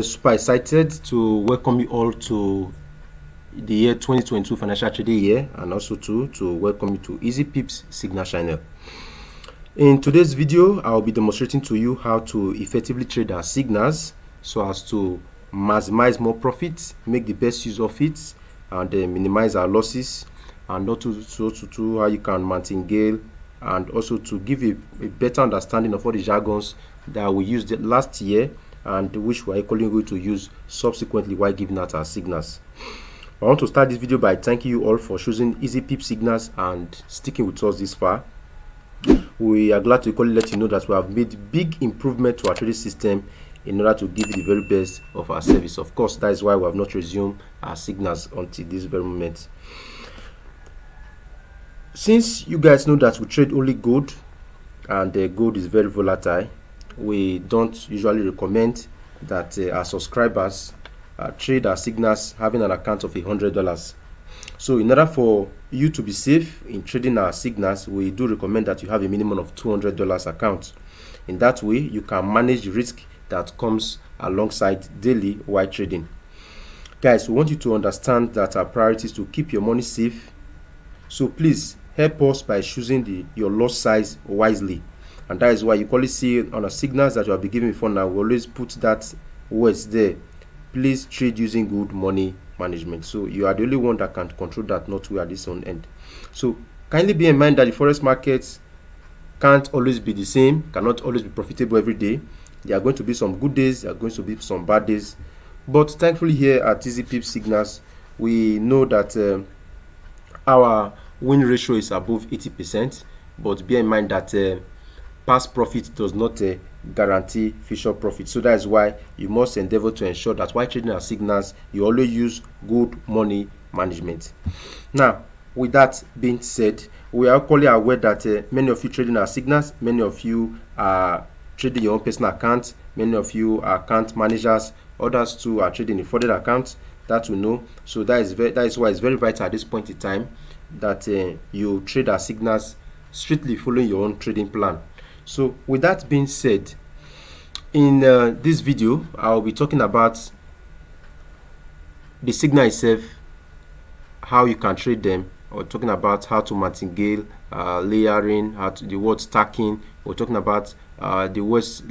super excited to welcome you all to the year 2022 financial trading year, and also to welcome you to Easypips Signals channel. In today's video, I'll be demonstrating to you how to effectively trade our signals so as to maximize more profits, make the best use of it, and minimize our losses, and also to how you can martingale, and also to give a better understanding of all the jargons that we used last year and which we're equally going to use subsequently while giving out our signals. I want to start this video by thanking you all for choosing Easypips Signals and sticking with us this far. We are glad to equally let you know that we have made big improvement to our trading system in order to give you the very best of our service. Of course, that is why we have not resumed our signals until this very moment. Since you guys know that we trade only gold, and gold is very volatile, we don't usually recommend that our subscribers trade our signals having an account of $100. So in order for you to be safe in trading our signals, we do recommend that you have a minimum of $200 account. In that way, you can manage the risk that comes alongside daily while trading. Guys, we want you to understand that our priority is to keep your money safe. So please help us by choosing your loss size wisely. And that is why you probably see on our signals that you have been given before now, we always put that words there. Please trade using good money management. So you are the only one that can control that, not we at this own end. So kindly be in mind that the forex markets can't always be the same, cannot always be profitable every day. There are going to be some good days, there are going to be some bad days. But thankfully here at Easypips Signals, we know that our win ratio is above 80%. But bear in mind that past profit does not guarantee future profit. So that is why you must endeavor to ensure that while trading our signals, you always use good money management. Now, with that being said, we are equally aware that many of you trading our signals, many of you are trading your own personal accounts, many of you are account managers, others too are trading in frauded accounts. That we know. So that is why it's very vital at this point in time that you trade our signals strictly following your own trading plan. So with that being said, in this video I'll be talking about the signal itself, how you can trade them, or talking about how to martingale, layering, the word stacking. We're talking about the words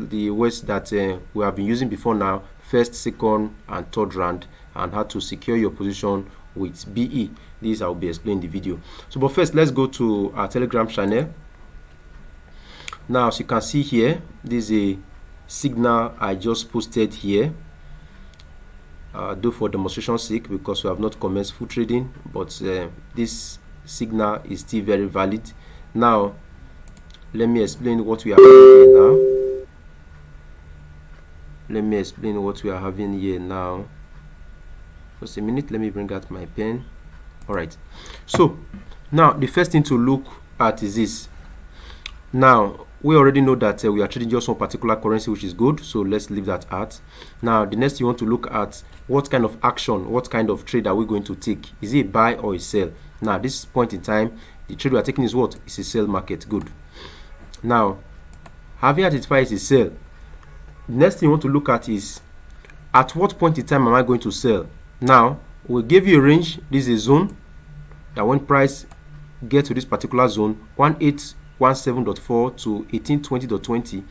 that we have been using before now, first, second and third round, and how to secure your position with BE. This I'll be explaining in the video. So but first, let's go to our Telegram channel. Now, as you can see here, this is a signal I just posted here, though for demonstration sake, because we have not commenced full trading, but this signal is still very valid. Now, let me explain what we are having here now. Let me explain what we are having here now. Just a minute, let me bring out my pen. All right. So, now the first thing to look at is this. Now, we already know that we are trading just one particular currency, which is good, so let's leave that out. Now, the next you want to look at what kind of action, what kind of trade are we going to take? Is it a buy or a sell? Now, at this point in time, the trade we are taking is what? It's a sell market. Good. Now, having identified it's a sell, the next thing you want to look at is at what point in time am I going to sell? Now, we give you a range. This is a zone that when price get to this particular zone, 1817.4 to 1820.20,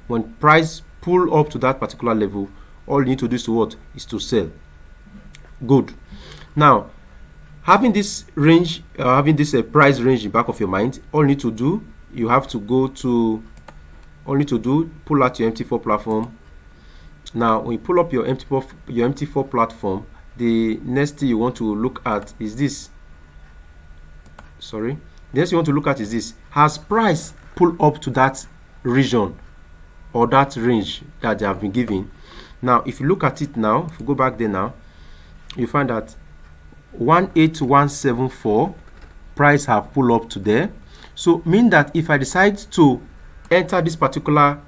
when price pull up to that particular level, all you need to do is to what? Is to sell. Good. Now, having this range, having this price range in the back of your mind, all you need to do, you have to go to, pull out your MT4 platform. Now, when you pull up your MT4 platform, the next thing you want to look at is this. Sorry. The next you want to look at is this. Has price pulled up to that region or that range that they have been given? Now, if you look at it now, if you go back there now, you find that 18174 price have pulled up to there. So, mean that if I decide to enter this particular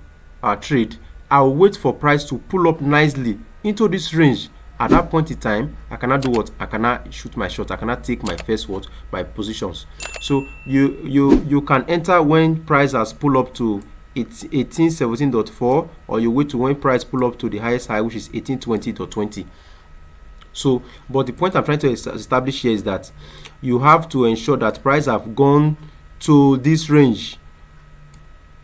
trade, I will wait for price to pull up nicely into this range. At that point in time, I cannot do what? I cannot shoot my shot. I cannot take my first what? My positions. So you can enter when price has pulled up to 1817.4, or you wait to when price pull up to the highest high, which is 1820.20. So, but the point I'm trying to establish here is that you have to ensure that price have gone to this range.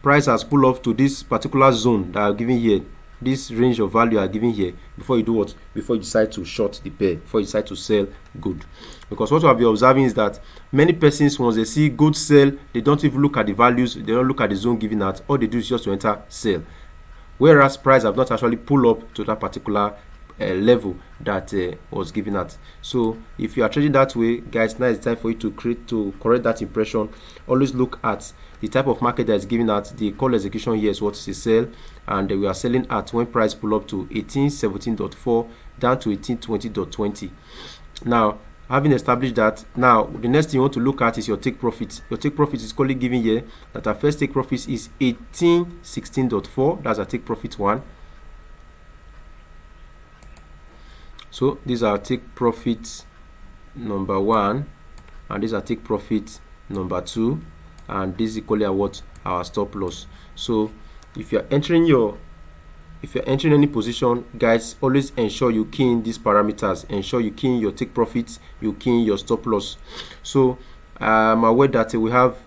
Price has pulled up to this particular zone that are given here. This range of value are given here before you do what? Before you decide to short the pair, before you decide to sell good. Because what I'll be observing is that many persons, once they see good sell, they don't even look at the values, they don't look at the zone given out. All they do is just to enter sell. Whereas price have not actually pulled up to that particular level that was given at. So if you are trading that way, guys, now it's time for you to correct that impression. Always look at the type of market that is given at. The call execution here is what is a sell, and we are selling at when price pull up to 1817.4 down to 1820.20. Now, having established that, now the next thing you want to look at is your take profit. Your take profit is clearly given here that our first take profit is 1816.4. that's our take profit 1. So these are take profit number 1, and these are take profit number 2, and this is equally what our stop loss. So if you're entering any position, guys, always ensure you key in these parameters. Ensure you key in your take profits, you key in your stop loss. So I'm aware that we have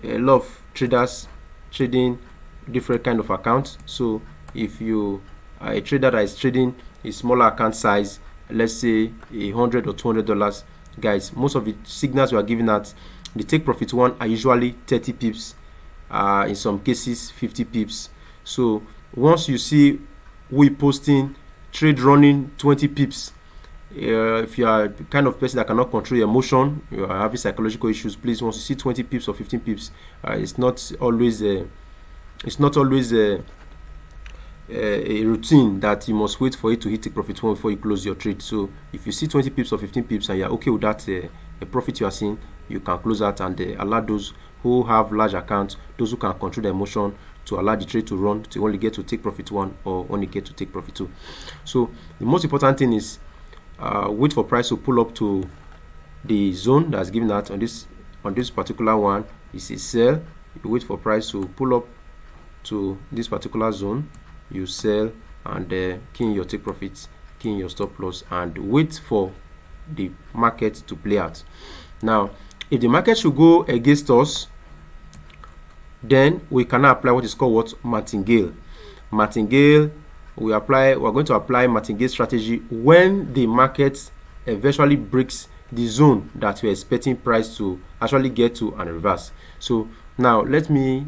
a lot of traders trading different kind of accounts. So if you are a trader that is trading a smaller account size, let's say $100 or $200, guys, most of the signals we are giving at the take profit 1 are usually 30 pips, in some cases 50 pips. So once you see we posting trade running 20 pips, if you are the kind of person that cannot control your emotion, you are having psychological issues, please, once you see 20 pips or 15 pips, it's not always a routine that you must wait for it to hit the profit 1 before you close your trade. So if you see 20 pips or 15 pips and you're okay with that, a profit you are seeing, you can close that and allow those who have large accounts, those who can control the emotion, to allow the trade to run to only get to take profit 1 or only get to take profit 2. So the most important thing is wait for price to pull up to the zone that's given out on this particular one. Is a sell. You wait for price to pull up to this particular zone, you sell, and key in your take profits, key in your stop loss, and wait for the market to play out. Now, if the market should go against us, then we can apply what is called martingale. Martingale, we're going to apply martingale strategy when the market eventually breaks the zone that we're expecting price to actually get to and reverse. So now let me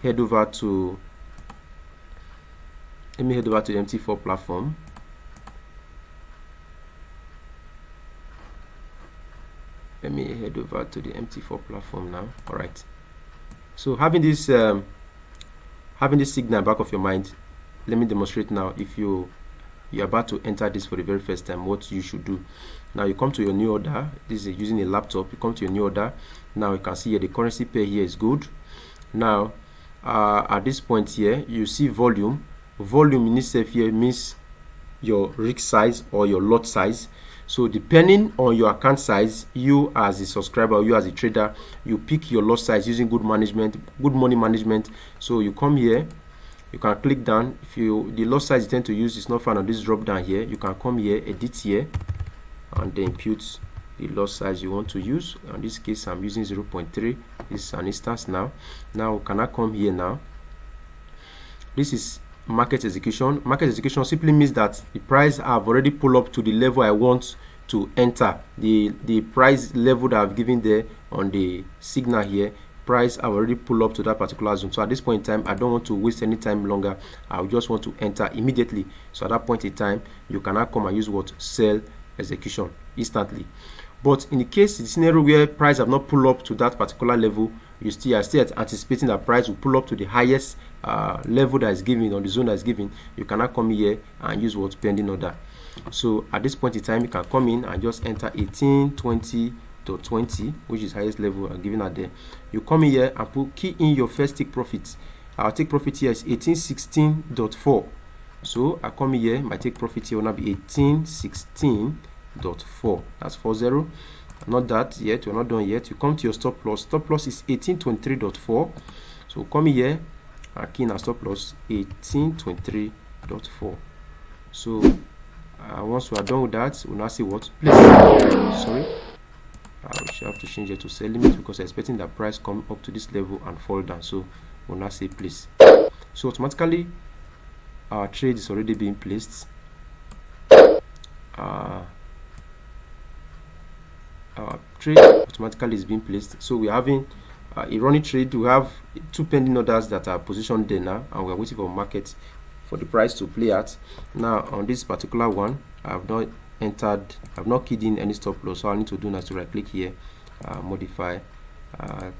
head over to the MT4 platform. Let me head over to the MT4 platform now. All right. So having this signal back of your mind, let me demonstrate now. If you're about to enter this for the very first time, what you should do. Now you come to your new order. This is using a laptop. You come to your new order. Now you can see here the currency pair here is good. Now at this point here, you see volume. Volume in itself here means your risk size or your lot size. So depending on your account size, you as a subscriber, you as a trader, you pick your lot size using good money management. So you come here, you can click down. If the lot size you tend to use is not found on this drop down here, you can come here, edit here, and then impute the lot size you want to use. In this case, I'm using 0.3. This is an instance now. Now can I come here now? This is market execution. Market execution simply means that the price have already pulled up to the level I want to enter. The price level that I've given there on the signal here, price have already pulled up to that particular zone. So at this point in time, I don't want to waste any time longer. I just want to enter immediately. So at that point in time, you cannot come and use what? Sell execution instantly. But in the case, the scenario where price have not pulled up to that particular level, you are still anticipating that price will pull up to the highest level that is given on the zone that is given. You cannot come here and use what? Pending order. So at this point in time, you can come in and just enter 1820.20, which is highest level given at there. You come in here and key in your first take profit. Our take profit here is 1816.4. So I come in here, my take profit here will now be 1816.4. That's 40. Not that yet, we're not done yet. You come to your stop loss. Stop loss is 1823.4. So come here, key in our stop loss 1823.4. so once we are done with that, we'll now see what place. Sorry, I should have to change it to sell limit because I'm expecting that price come up to this level and fall down. So we'll now say place. So automatically our trade is already being placed. Our trade automatically is being placed. So we're having a running trade. We have 2 pending orders that are positioned there now, and we're waiting for market for the price to play out. Now on this particular one, I've not keyed in any stop loss, so I need to do now to right click here, modify,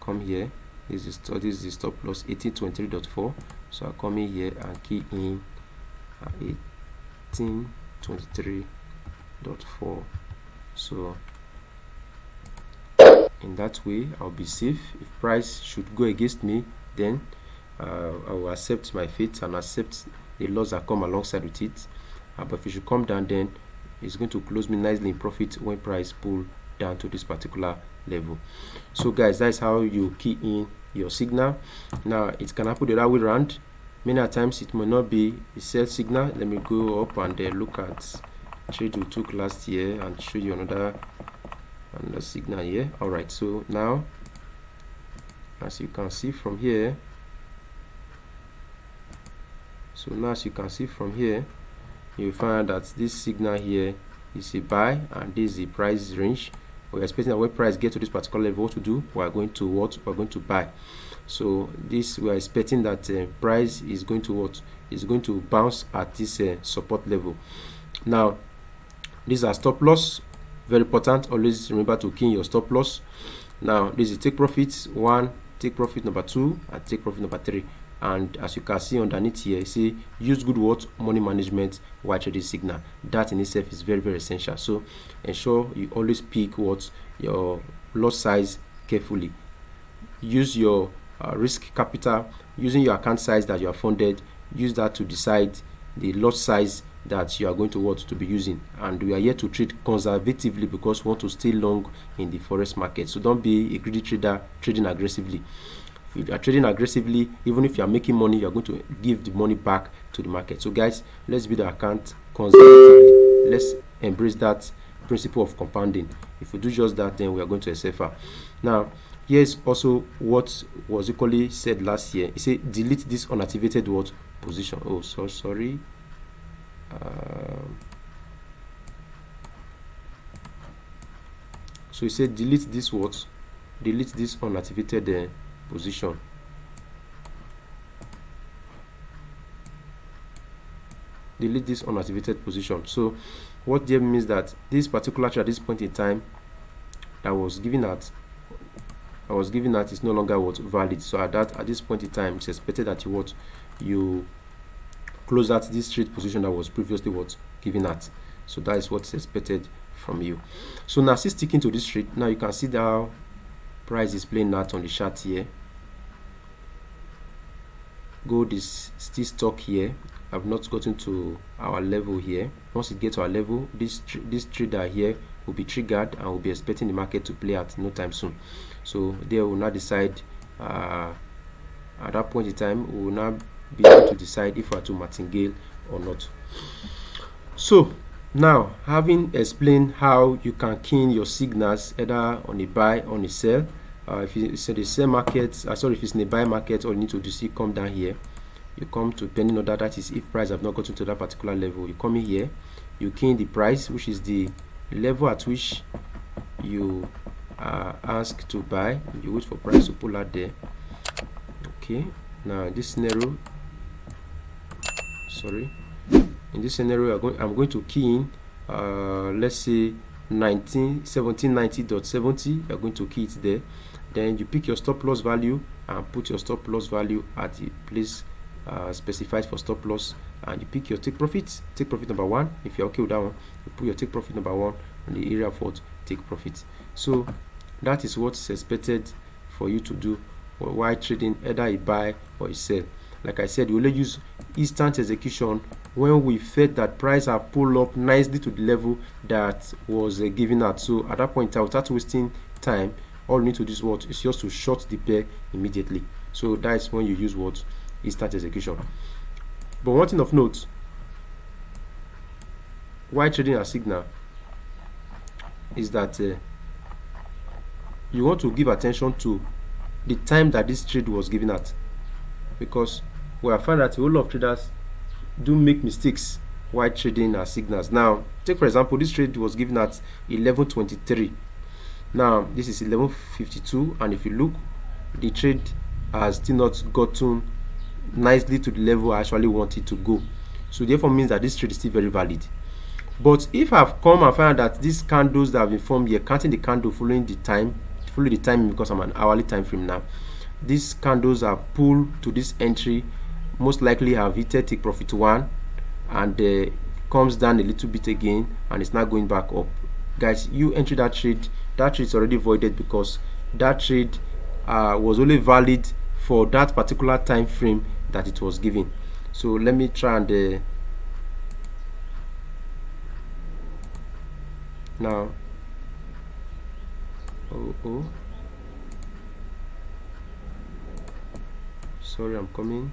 come here. This is the stop loss 1823.4. so I come in here and key in 1823.4. so in that way I'll be safe. If price should go against me, then I will accept my fate and accept the loss that come alongside with it. But if it should come down, then it's going to close me nicely in profit when price pull down to this particular level. So guys, that's how you key in your signal. Now it can happen the other way around. Many times it may not be a sell signal. Let me go up and look at trade we took last year and show you another signal here. All right, so now as you can see from here, you find that this signal here is a buy and this is the price range. We're expecting that when price get to this particular level, what to do? We're going to buy. So this, we are expecting that price is going to bounce at this support level. Now these are stop loss, very important. Always remember to key in your stop loss. Now this is take profit 1, take profit number 2, and take profit number 3. And as you can see underneath here, you see use good money management while trading signal. That in itself is very, very essential. So ensure you always pick your lot size carefully. Use your risk capital, using your account size that you are funded. Use that to decide the lot size that you are going to be using. And we are here to trade conservatively because we want to stay long in the forex market. So don't be a greedy trader trading aggressively. If you are trading aggressively, even if you are making money, you are going to give the money back to the market. So guys, let's build our account conservatively. Let's embrace that principle of compounding. If we do just that, then we are going to SFR. Now here's also what was equally said last year. It said delete this unactivated position. Oh, so sorry. So it said delete this unactivated position. Delete this unactivated position. So what there means that this particular trade at this point in time that was given at is no longer valid. So at this point in time, it's expected that you close out this trade position that was previously given at. So that is what's expected from you. So now still sticking to this trade, now you can see that how price is playing out on the chart here. Gold is still stuck here. I've not gotten to our level here. Once it gets to our level, this trader here will be triggered and will be expecting the market to play out no time soon. So they will now decide at that point in time, we will now be able to decide if we are to martingale or not. So now, having explained how you can key in your signals either on a buy or on a sell, if it's in the sell market, if it's in the buy market, all you need to do is come down here. You come to pending order, that is if price have not gotten to that particular level. You come in here, you key in the price, which is the level at which you are asked to buy. You wait for price to pull out there. Okay, now in this scenario, in this scenario, I'm going to key in let's say 1790.70. you're going to key it there. Then you pick your stop loss value and put your stop loss value at the place specified for stop loss, and you pick your take profit number 1. If you're okay with that one, you put your take profit number 1 on the area for take profit. So that is what is expected for you to do while trading either a buy or a sell. Like I said, we only use instant execution when we felt that price have pulled up nicely to the level that was given out. So at that point, without wasting time, all you need to do is just to short the pair immediately. So that is when you use instant execution. But one thing of note, while trading a signal, is that you want to give attention to the time that this trade was given at, because we have found that a whole lot of traders do make mistakes while trading our signals. Now, take for example, this trade was given at 11:23. Now, this is 11:52, and if you look, the trade has still not gotten nicely to the level I actually want it to go. So therefore means that this trade is still very valid. But if I've come and found that these candles that have been formed here, counting the candle following the time, because I'm an hourly time frame now, these candles have pulled to this entry, most likely have hit take profit 1, and comes down a little bit again, and it's now going back up. Guys, you enter that trade is already voided, because that trade was only valid for that particular time frame that it was given. So let me try and now, sorry, I'm coming.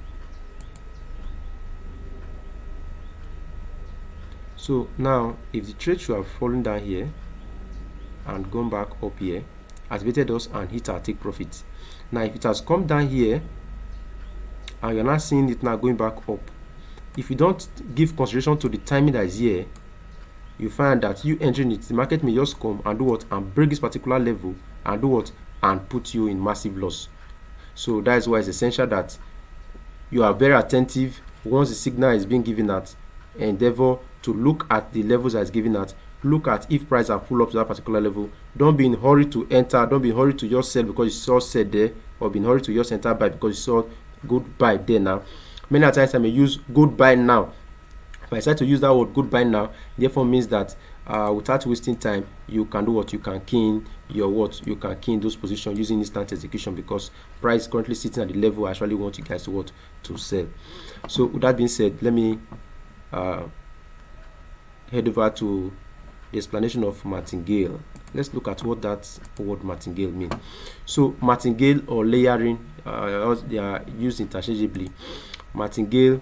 So now, if the trade should have fallen down here and gone back up here, activated us and hit our take profit. Now, if it has come down here and you're not seeing it now going back up, if you don't give consideration to the timing that is here, you find that you entering it, the market may just come and do what, and break this particular level and do what, and put you in massive loss. So that is why it's essential that you are very attentive once the signal is being given at. Endeavor to look at the levels that it's given at. Look at if price have pulled up to that particular level. Don't be in a hurry to enter. Don't be in a hurry to just sell because you saw sell there, or be in a hurry to just enter buy because you saw good buy there now. Many times I may use good buy now. If I decide to use that word good buy now, therefore means that without wasting time, you can do what, you can key in your what, you can key in those positions using instant execution, because price is currently sitting at the level I actually want you guys to what, to sell. So with that being said, let me head over to the explanation of martingale. Let's look at what that word martingale means. So martingale or layering, they are used interchangeably. Martingale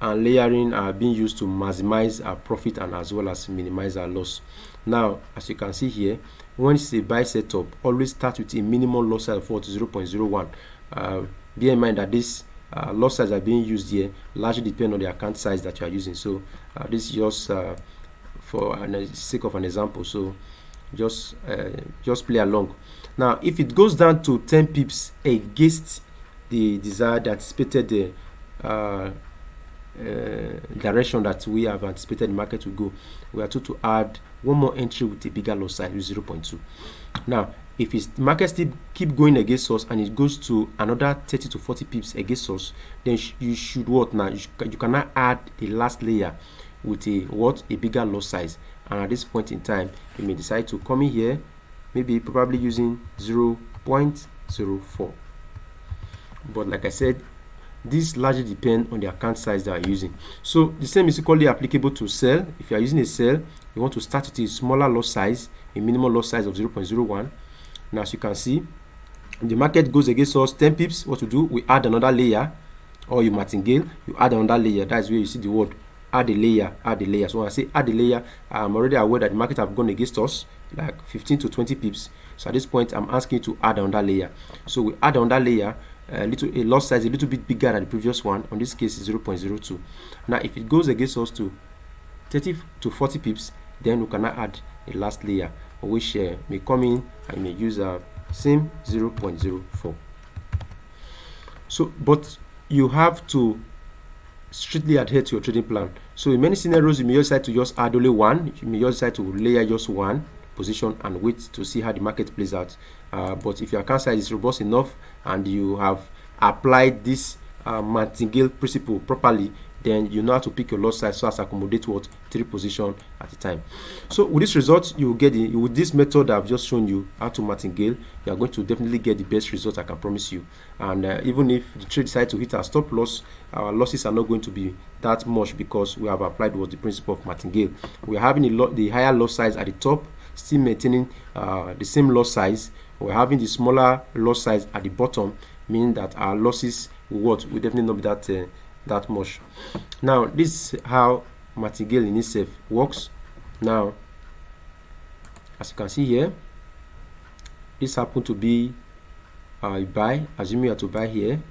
and layering are being used to maximize our profit and as well as minimize our loss. Now, as you can see here, when it's a buy setup, always start with a minimum loss size of 0.01. Bear in mind that this loss size are being used here largely depend on the account size that you are using. So this is just for the sake of an example. So just play along. Now, if it goes down to 10 pips against the desired anticipated direction that we have anticipated the market will go, we are told to add one more entry with a bigger loss size, 0.2. Now, if the market still keep going against us and it goes to another 30 to 40 pips against us, then you should what now? You cannot add the last layer with a what, a bigger loss size. And at this point in time, you may decide to come in here, maybe probably using 0.04. But like I said, this largely depend on the account size that you're using. So the same is equally applicable to sell. If you are using a sell, you want to start with a smaller loss size, a minimum loss size of 0.01. Now, as you can see, the market goes against us 10 pips. What to do? We add another layer, or you martingale, you add another layer. That's where you see the word add a layer, add a layer. So when I say add a layer, I'm already aware that the market have gone against us like 15 to 20 pips. So at this point, I'm asking you to add another layer. So we add another layer, a loss size a little bit bigger than the previous one. On this case, 0.02. Now, if it goes against us to 30 to 40 pips, then we cannot add a last layer, which may come in and may use a same 0.04. So, but you have to strictly adhere to your trading plan. So in many scenarios, you may decide to just add only one. You may just decide to layer just one position and wait to see how the market plays out. But if your account size is robust enough and you have applied this martingale principle properly, then you know how to pick your loss size so as to accommodate what 3 positions at a time. So with this result, you will get with this method that I've just shown you how to martingale, you are going to definitely get the best result, I can promise you. And even if the trade decides to hit our stop loss, our losses are not going to be that much because we have applied what the principle of martingale. We are having the higher loss size at the top, still maintaining the same loss size. We're having the smaller loss size at the bottom, meaning that our losses will definitely not be that much. Now this is how martingale in itself works. Now as you can see here, this happened to be a buy. Assuming you are to buy here,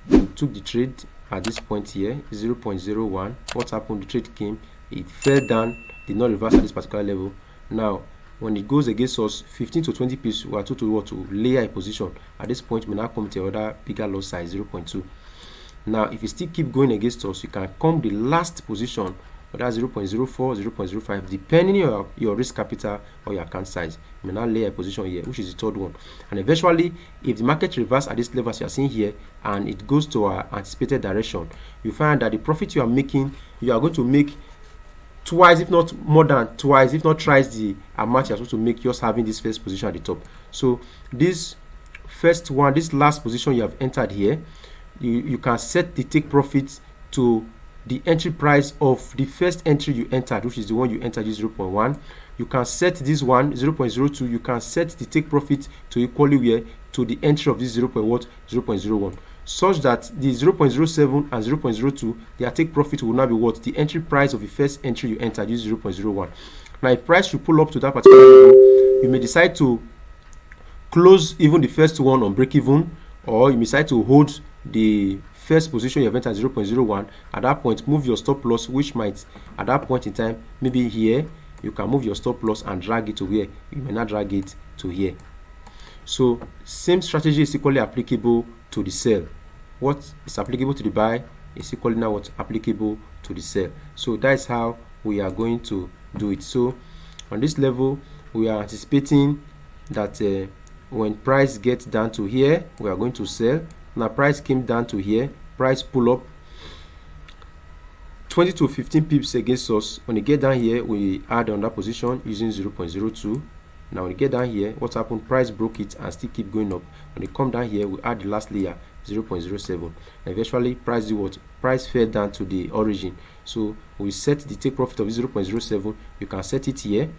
you took the trade at this point here, 0.01. What happened? The trade came, it fell down, did not reverse at this particular level. Now when it goes against us, 15 to 20 pips, we are told to layer a position. At this point, we now come to another bigger loss size, 0.2. Now if you still keep going against us, you can come the last position, but that's 0.04, 0.05, depending on your risk capital or your account size. You may now lay a position here, which is the third one. And eventually, if the market reverses at this level as you are seeing here, and it goes to our anticipated direction, you find that the profit you are making, you are going to make twice, if not more than twice, if not thrice the amount you're supposed to make just having this first position at the top. So this first one, this last position you have entered here, you can set the take profit to the entry price of the first entry you entered, which is the one you entered, 0.1. You can set this one 0.02. You can set the take profit to equally where to the entry of this 0.01, such that the 0.07 and 0.02, their take profit will now be what? The entry price of the first entry you entered, is 0.01. Now if price should pull up to that particular level, you may decide to close even the first one on break even, or you may decide to hold the first position you have entered 0.01. At that point, move your stop loss, which might at that point in time, maybe here, you can move your stop loss and drag it to where you may not drag it to here. So same strategy is equally applicable to the sell. What is applicable to the buy is equally now what's applicable to the sell. So that's how we are going to do it. So on this level, we are anticipating that when price gets down to here, we are going to sell. Now price came down to here, price pull up 20 to 15 pips against us. When you get down here, we add on that position using 0.02. Now when you get down here, what happened? Price broke it and still keep going up. When you come down here, we add the last layer, 0.07. Eventually price do what? Price fell down to the origin. So we set the take profit of 0.07. You can set it here.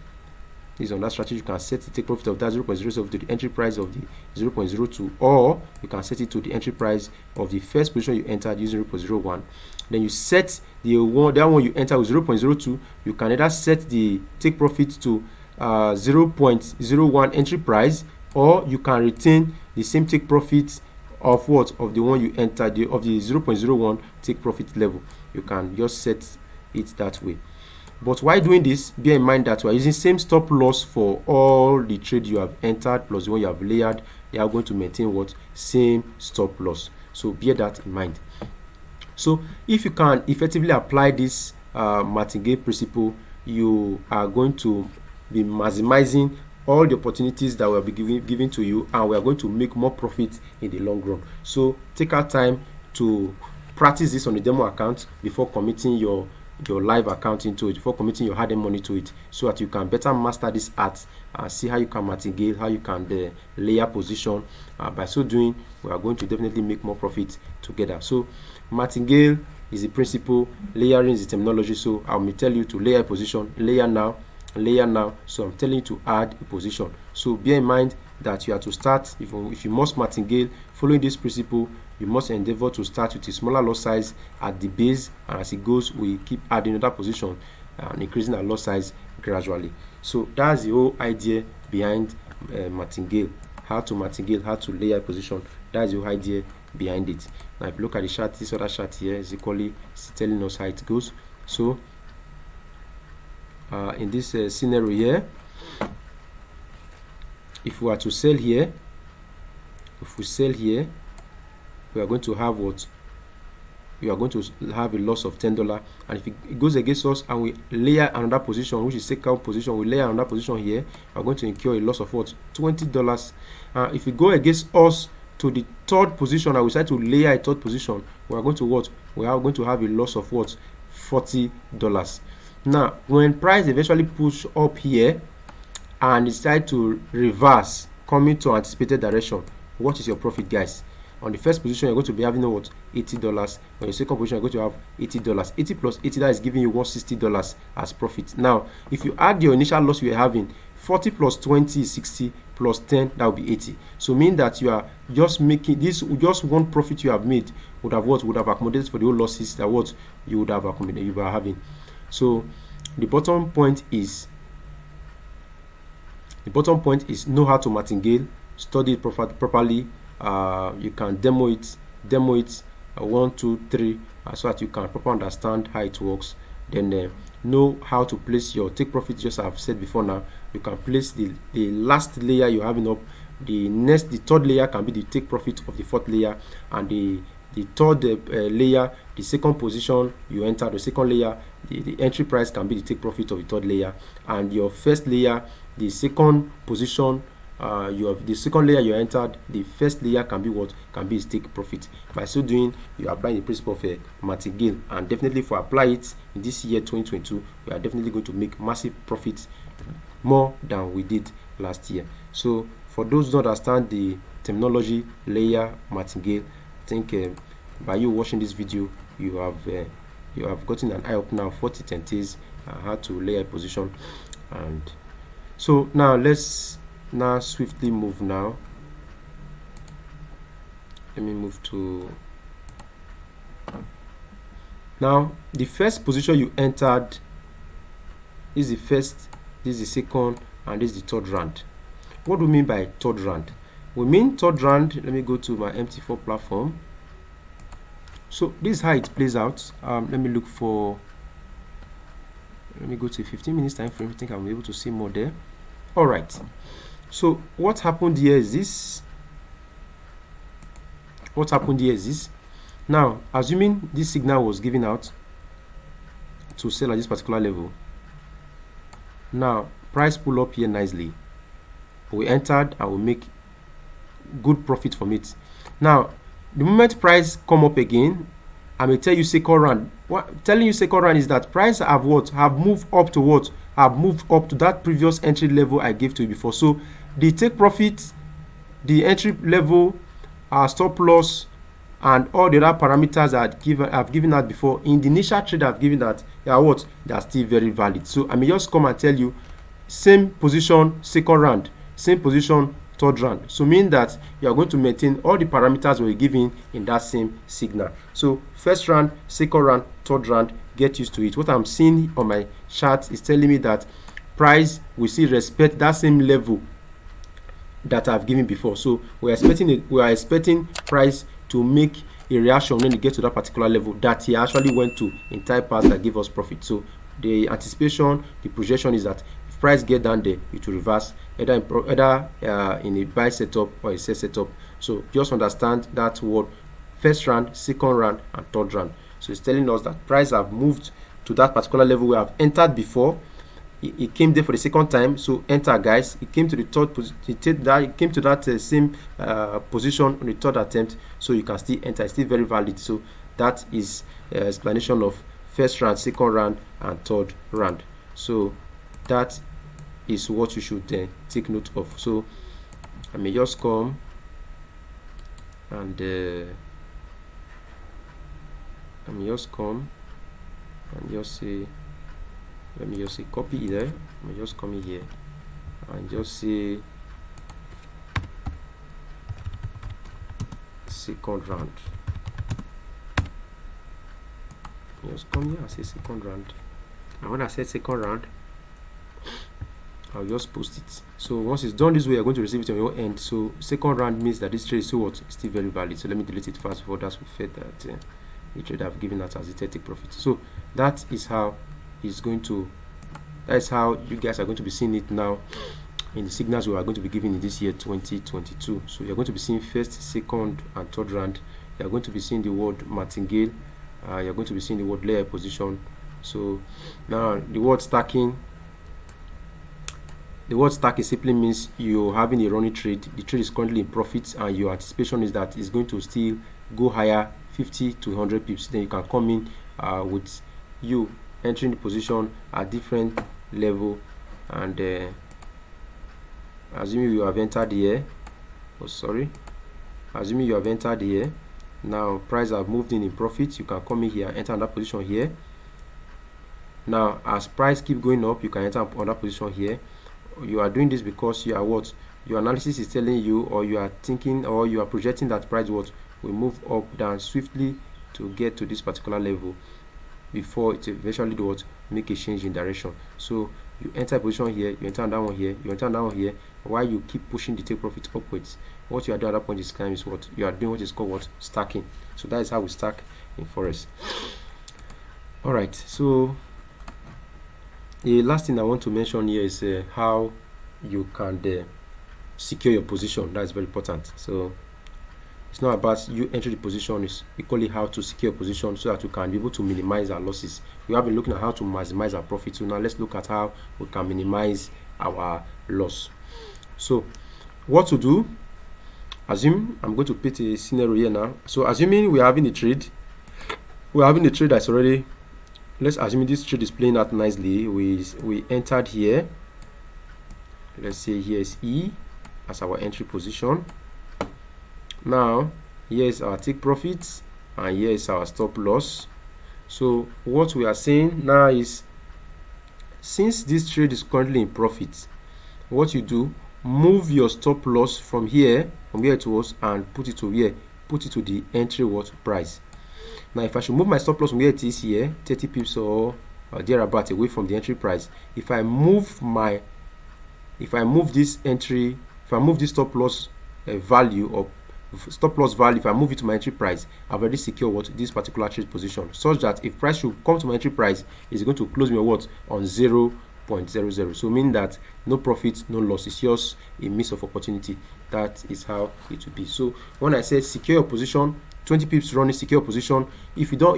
This is on that strategy. You can set the take profit of that 0.07 to the entry price of the 0.02, or you can set it to the entry price of the first position you entered using 0.01. Then you set the one you entered with 0.02. You can either set the take profit to 0.01 entry price, or you can retain the same take profit of what? Of the one you entered, of the 0.01 take profit level. You can just set it that way. But while doing this, bear in mind that we are using same stop loss for all the trade you have entered plus the one you have layered. They are going to maintain what? Same stop loss. So bear that in mind. So if you can effectively apply this martingale principle, you are going to be maximizing all the opportunities that will be given to you, and we are going to make more profit in the long run. So take our time to practice this on the demo account before committing your live account into it, before committing your hard-earned money to it, so that you can better master this art and see how you can martingale, how you can layer position. By so doing, we are going to definitely make more profit together. So martingale is the principle, layering is the terminology. So I will tell you to layer a position, layer now. So I'm telling you to add a position. So bear in mind that you have to start, if you must martingale following this principle, you must endeavor to start with a smaller lot size at the base, and as it goes, we keep adding another position and increasing our lot size gradually. So that's the whole idea behind martingale. How to martingale, how to layer a position. That's the whole idea behind it. Now if you look at the chart, this other chart here is equally telling us how it goes. So in this scenario here, if we are to sell here, if we sell here, we are going to have what? We are going to have a loss of $10. And if it goes against us and we layer another position, which is second position, we layer another position here, we are going to incur a loss of what? $20. If we go against us to the third position and we decide to layer a third position, we are going to what? We are going to have a loss of what? $40. Now when price eventually push up here and decide to reverse coming to anticipated direction, what is your profit, guys? On the first position, you're going to be having what? $80. On your second position, you're going to have $80. 80 plus 80, that is giving you $160 as profit. Now if you add your initial loss you are having, 40 plus 20 is 60 plus 10, that would be 80. So mean that you are just making this, just one profit you have made would have accommodated for the whole losses that what you would have accommodated, you were having. So the bottom point is know how to martingale, study it properly. You can demo it 1, 2, 3, so that you can properly understand how it works. Then know how to place your take profit. Just as I've said before, now you can place the last layer you're having up. The third layer can be the take profit of the fourth layer, and the third layer, the second position you enter, the second layer, the entry price can be the take profit of the third layer, and your first layer, the second position, you have the second layer you entered, the first layer can be his take profit. By so doing, you apply the principle of martingale, and definitely for apply it in this year 2022, we are definitely going to make massive profits, more than we did last year. So for those who don't understand the terminology layer, martingale, I think by you watching this video, you have gotten an eye opener of what it entails, how to layer a position. And so now let's swiftly move now. Let me move to now the first position you entered is the first, this is the second, and this is the third round. What do we mean by third round? We mean third round. Let me go to my MT4 platform. So this is how it plays out. Let me go to 15 minutes time frame. I think I'll be able to see more there. All right. So what happened here is this. Now, assuming this signal was given out to sell at this particular level, now price pull up here nicely. We entered and we make good profit from it. Now, the moment price come up again, I may tell you second round. What telling you second round is that price have moved up to that previous entry level I gave to you before. So the take profit, the entry level, stop loss, and all the other parameters I've given out before in the initial trade I've given that, they are still very valid. So I may just come and tell you same position second round, same position third round. So mean that you are going to maintain all the parameters we're giving in that same signal. So first round, second round, third round, get used to it. What I'm seeing on my chart is telling me that price will still respect that same level that I've given before. So we are expecting price to make a reaction when it gets to that particular level that he actually went to in type path that gave us profit. So the anticipation, the projection is that if price get down there, it will reverse either in a buy setup or a sell setup. So just understand that word: first round, second round, and third round. So it's telling us that price have moved to that particular level we have entered before. It came there for the second time, so enter, guys. It came to the third position. It came to that same position on the third attempt, so you can still enter. It's still very valid. So that is explanation of first round, second round, and third round. So that is what you should take note of. So I may just come and just say, let me just say copy there. Let me just come in here and just say second round. Just come here and say second round, and when I say second round, I'll just post it. So once it's done this way, you're going to receive it on your end. So second round means that this trade is still very valid. So let me delete it first before that's fed that the trade I've given that as a take profit. So that is how it's going to, that's how you guys are going to be seeing it now in the signals we are going to be giving in this year 2022. So you're going to be seeing first, second, and third round. You're going to be seeing the word martingale. You're going to be seeing the word layer position. So now the word stacking. The word stacking simply means you're having a running trade. The trade is currently in profits, and your anticipation is that it's going to still go higher, 50 to 100 pips. Then you can come in with you entering the position at different level, and assuming you have entered here, assuming you have entered here, now price have moved in profit, you can come in here, enter another position here. Now as price keep going up, you can enter another position here. You are doing this because you are your analysis is telling you, or you are thinking, or you are projecting that price will move up down swiftly to get to this particular level before it eventually do what, make a change in direction. So you enter a position here, you enter that one here, you enter that one here, while you keep pushing the take profit upwards. What you are doing at that point in time is what you are doing, what is called what, stacking. So that is how we stack in Forex. All right, so the last thing I want to mention here is how you can secure your position. That is very important. So it's not about you entering the position, it's equally how to secure your position so that you can be able to minimize our losses. We have been looking at how to maximize our profit, so now let's look at how we can minimize our loss. So what to do? Assume, I'm going to put a scenario here now. So assuming we're having a trade that's already, let's assume this trade is playing out nicely. We entered here. Let's say here is E as our entry position. Now here is our take profits and here is our stop loss. So what we are saying now is, since this trade is currently in profit, what you do, move your stop loss from here it was, and put it to here, put it to the entry price. Now if I should move my stop loss from where it is here, 30 pips or thereabout away from the entry price, if I move this stop loss value, or stop loss value, if I move it to my entry price, I've already secured this particular trade position, such that if price should come to my entry price, it's going to close me on 0.00. So meaning that no profit, no loss. It's just a miss of opportunity. That is how it will be. So when I say secure your position, 20 pips running, secure your position. If your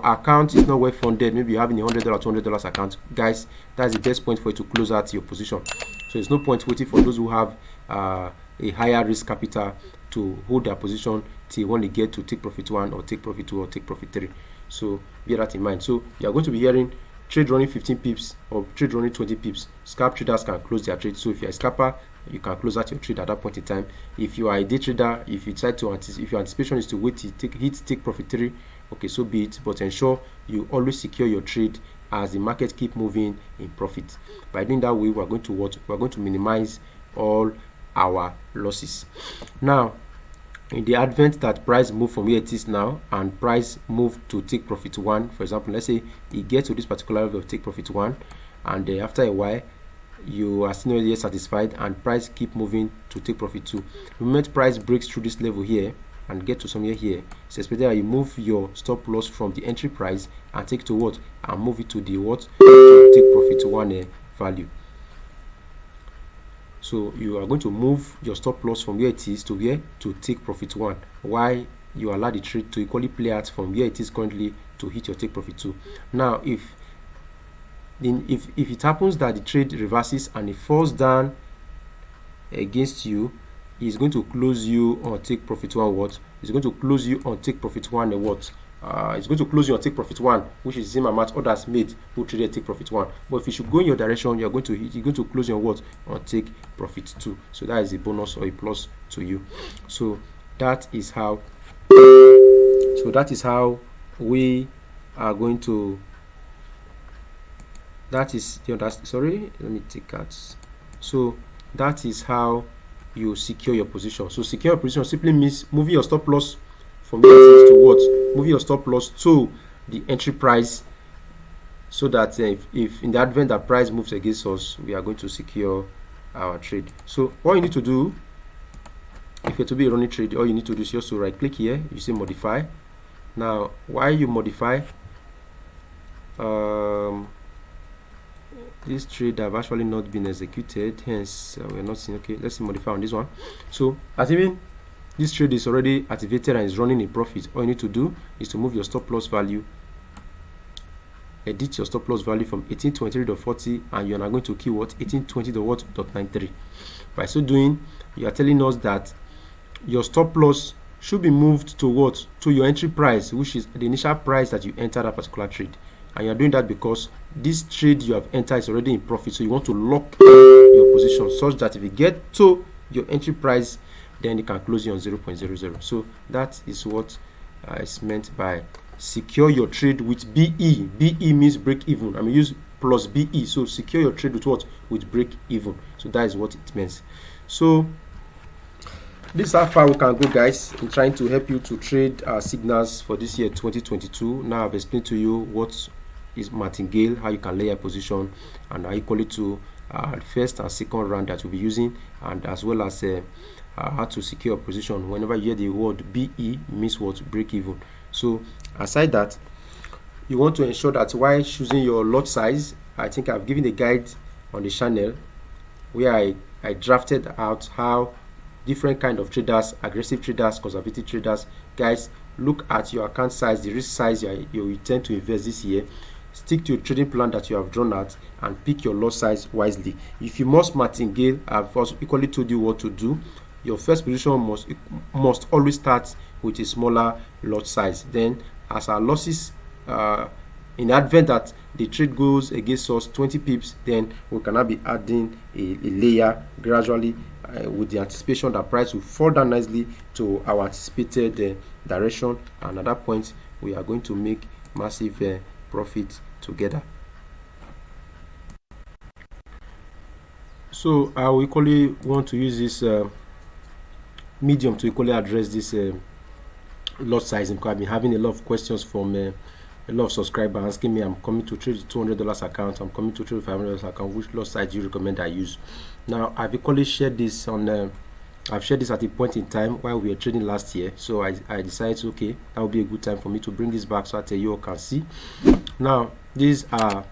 account is not well funded, maybe you're having a $100, $200 account, guys, that's the best point for you to close out your position. So there's no point waiting for those who have a higher risk capital to hold their position till when they get to take profit 1 or take profit 2 or take profit 3. So bear that in mind. So you are going to be hearing trade running 15 pips or trade running 20 pips. Scalp traders can close their trade. So if you're a scalper, you can close out your trade at that point in time. If you are a day trader, if you decide to if your anticipation is to wait to take profit 3, okay, so be it, but ensure you always secure your trade as the market keep moving in profit. By doing that way, we're going to minimize all our losses. Now in the advent that price move from where it is now and price move to take profit 1, for example, let's say it gets to this particular level of take profit 1, and after a while you are still not yet satisfied and price keep moving to take profit 2. The moment price breaks through this level here and get to somewhere here, it's expected that you move your stop loss from the entry price and take to what, and move it to the to take profit 1 value. So you are going to move your stop loss from where it is to where, to take profit 1, while you allow the trade to equally play out from where it is currently to hit your take profit 2. Now if it happens that the trade reverses and it falls down against you, it's going to close you on take profit 1 what? It's going to close you on take profit 1 what? It's going to close you on take profit 1, which is the same amount others made who traded take profit 1. But if you should go in your direction, you're going to close you on what? On take profit 2. So that is a bonus or a plus to you. So that is how we are going to, that is sorry, let me take that. So that is how you secure your position. So secure your position simply means moving your stop loss from where it is to what? Moving your stop loss to the entry price, so that if in the advent that price moves against us, we are going to secure our trade. So what you need to do, if you're to be a running trade, all you need to do is just to right click here, you say modify. Now while you modify, this trade have actually not been executed, hence we're not seeing. Okay, let's see modify on this one. So assuming this trade is already activated and is running in profit, all you need to do is to move your stop loss value, edit your stop loss value from 1823.40, and you're now going to key what? 1820.93. By so doing, you are telling us that your stop loss should be moved to what? To your entry price, which is the initial price that you entered that particular trade. And you're doing that because this trade you have entered is already in profit, so you want to lock your position such that if you get to your entry price, then you can close you on 0.00. So that is what is meant by secure your trade with BE. BE means break even. I mean, use plus BE. So secure your trade with what? With break even. So that is what it means. So this is how far we can go, guys, in trying to help you to trade signals for this year 2022. Now I've explained to you what is martingale, how you can lay a position, and how equally to first and second round that you'll be using, and as well as how to secure a position. Whenever you hear the word BE, means what? Break even. So aside that, you want to ensure that while choosing your lot size, I think I've given a guide on the channel where I drafted out how different kind of traders, aggressive traders, conservative traders, guys, look at your account size, the risk size you intend to invest this year. Stick to your trading plan that you have drawn out and pick your lot size wisely. If you must martingale, I've also equally told you what to do. Your first position must always start with a smaller lot size. Then as our losses in the event that the trade goes against us 20 pips, then we cannot be adding a layer gradually with the anticipation that price will fall down nicely to our anticipated direction, and at that point we are going to make massive profit together. So I will equally want to use this medium to equally address this lot sizing, because I've been having a lot of questions from a lot of subscribers asking me, I'm coming to trade $200 account, I'm coming to trade $500 account, which lot size do you recommend I use? Now I've equally shared this on I've shared this at a point in time while we were trading last year, so I decided, okay, that would be a good time for me to bring this back so that you all can see. Now these are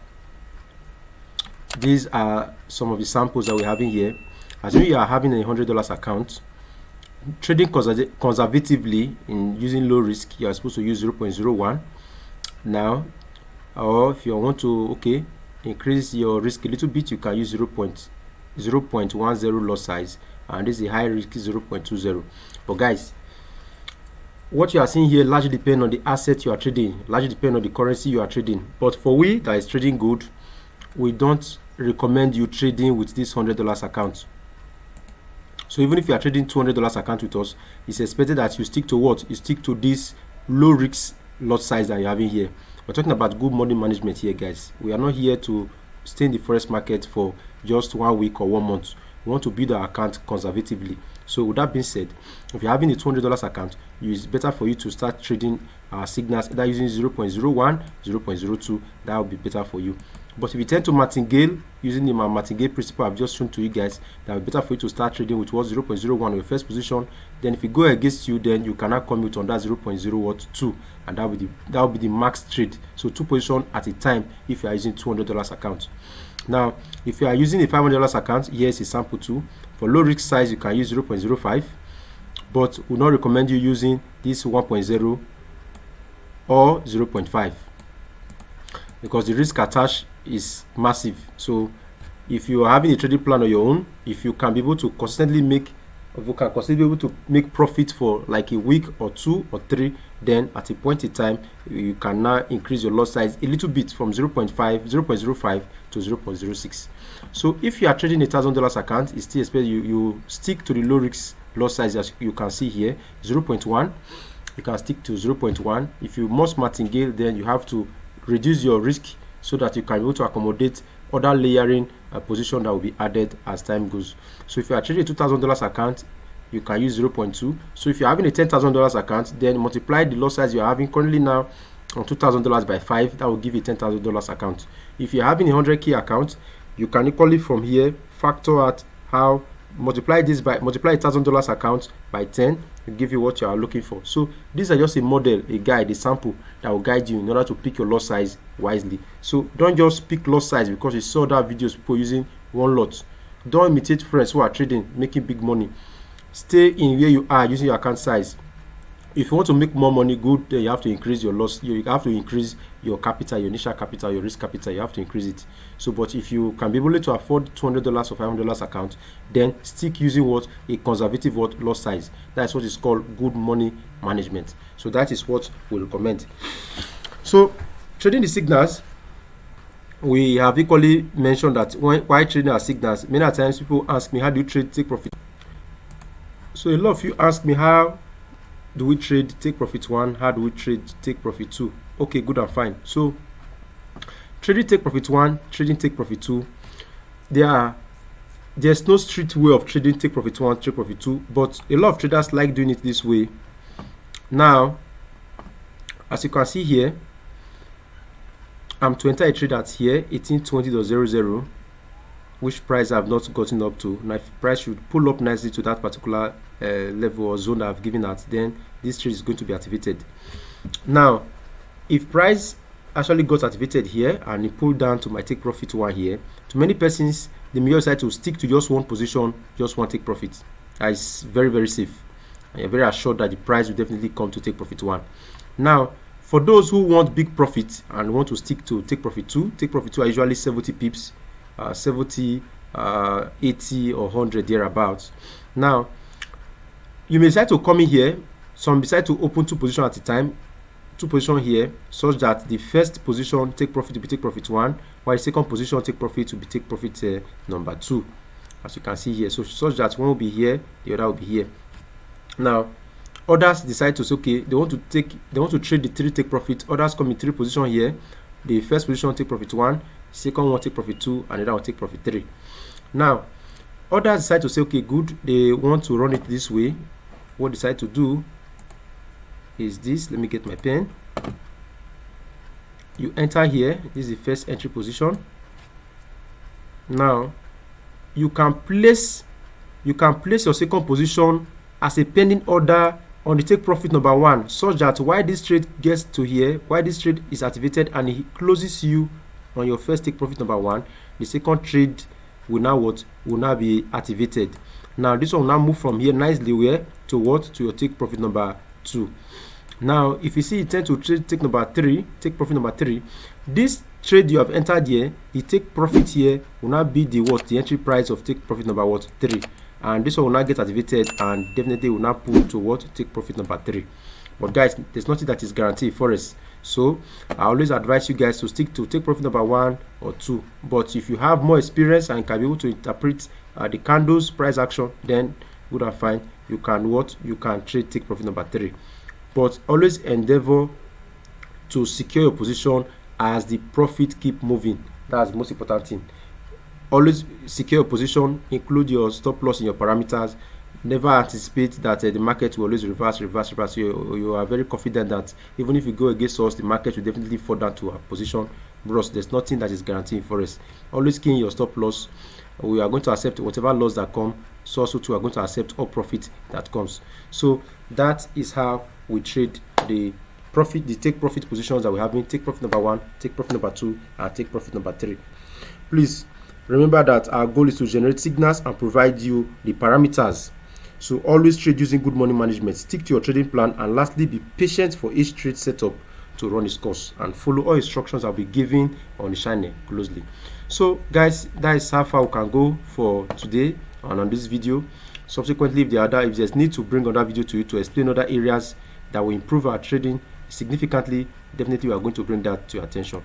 some of the samples that we're having here. As you are having a $100 account, trading conservatively in using low risk, you are supposed to use 0.01. now, or if you want to increase your risk a little bit, you can use 0.10 lot size, and this is a high risk 0.20. But guys, what you are seeing here largely depends on the asset you are trading, largely depends on the currency you are trading. But for we that is trading good, we don't recommend you trading with this $100 account. So even if you are trading $200 account with us, it's expected that you stick to what? You stick to this low risk lot size that you're having here. We're talking about good money management here, guys. We are not here to stay in the forex market for just 1 week or 1 month. We want to build our account conservatively. So with that being said, if you're having a $200 account, it's better for you to start trading signals either using 0.01, 0.02. That will be better for you. But if you tend to martingale using the martingale principle I've just shown to you guys, that will be better for you to start trading with what 0.01 your first position. Then if it go against you, then you cannot commute on that 0.02, and that will be the max trade. So 2 positions at a time if you are using $200 account. Now if you are using a $500 account, here's a sample too. For low risk size, you can use 0.05, but we not recommend you using this 1.0 or 0.5 because the risk attached is massive. So if you are having a trading plan on your own, if you can be able to consistently make profit for like a week or 2 or 3, then at a point in time you can now increase your lot size a little bit from 0.05 to 0.06. So if you are trading a $1,000 account, it's still expected you stick to the low risk lot size, as you can see here, 0.1. You can stick to 0.1. If you must martingale, then you have to reduce your risk so that you can be able to accommodate other layering position that will be added as time goes. So if you are trading a $2,000 account, you can use 0.2. So if you're having a $10,000 account, then multiply the lot size you're having currently now on $2,000 by 5. That will give you a $10,000 account. If you're having a 100K account, you can equally from here factor out how multiply a $1,000 account by 10 to give you what you are looking for. So these are just a model, a guide, a sample that will guide you in order to pick your lot size wisely. So don't just pick lot size because you saw that videos people using one lot. Don't imitate friends who are trading, making big money. Stay in where you are using your account size. If you want to make more money, good, then you have to increase your loss. You have to increase your capital, your initial capital, your risk capital. You have to increase it. So, but if you can be able to afford $200 or $500 account, then stick using what a conservative loss size. That's what is called good money management. So that is what we recommend. So trading the signals, we have equally mentioned that why trading our signals. Many times people ask me, how do you trade take profit? So a lot of you ask me, how do we trade take profit 1? How do we trade take profit 2? Okay, good and fine. So trading take profit 1, trading take profit 2. There's no strict way of trading take profit 1, take profit 2, but a lot of traders like doing it this way. Now, as you can see here, I'm to enter a trade at here 1820.00, which price I've not gotten up to. Now, if price should pull up nicely to that particular level or zone that I've given at, then this trade is going to be activated. Now, if price actually got activated here and it pulled down to my take profit 1 here, to many persons, they may decide to stick to just one position, just one take profit. That is very, very safe. And you're very assured that the price will definitely come to take profit 1. Now, for those who want big profit and want to stick to take profit 2 are usually 70 pips, 70, 80 or 100 thereabouts. Now, you may decide to come in here. Some decide to open 2 positions at a time, 2 positions here, such that the first position take profit will be take profit 1, while the second position take profit will be take profit number 2, as you can see here. So such that one will be here, the other will be here. Now, others decide to say, okay, they want to trade the 3 take profit. Others come in 3 position here. The first position take profit 1, second one take profit 2, and the other one take profit 3. Now, others decide to say, okay, good, they want to run it this way. What they decide to do is this. Let me get my pen. You enter here. This is the first entry position. Now, you can place your second position as a pending order on the take profit number 1, such that while this trade gets to here, while this trade is activated and it closes you on your first take profit number 1, the second trade will now be activated. Now this one will now move from here nicely where to what? To your take profit number 2. Now if you see it tend to trade take profit number 3, this trade you have entered here, the take profit here will now be the entry price of take profit number 3. And this one will not get activated and definitely will not pull to take profit number 3. But guys, there's nothing that is guaranteed for us. So I always advise you guys to stick to take profit number 1 or 2. But if you have more experience and can be able to interpret the candles price action, then good and fine, you can trade take profit number 3. But always endeavor to secure your position as the profit keep moving. That's the most important thing. Always secure your position, include your stop loss in your parameters. Never anticipate that the market will always reverse. You are very confident that even if you go against us, the market will definitely fall down to our position. Bros, there's nothing that is guaranteed for us. Always key in your stop loss. We are going to accept whatever loss that come, so also too are going to accept all profit that comes. So that is how we trade the take profit positions that we have in take profit number 1, take profit number 2, and take profit number 3. Please remember that our goal is to generate signals and provide you the parameters. So always trade using good money management. Stick to your trading plan, and lastly, be patient for each trade setup to run its course, and follow all instructions I'll be giving on the channel closely. So guys, that is how far we can go for today and on this video. Subsequently, if there's need to bring another video to you to explain other areas that will improve our trading significantly, definitely we are going to bring that to your attention.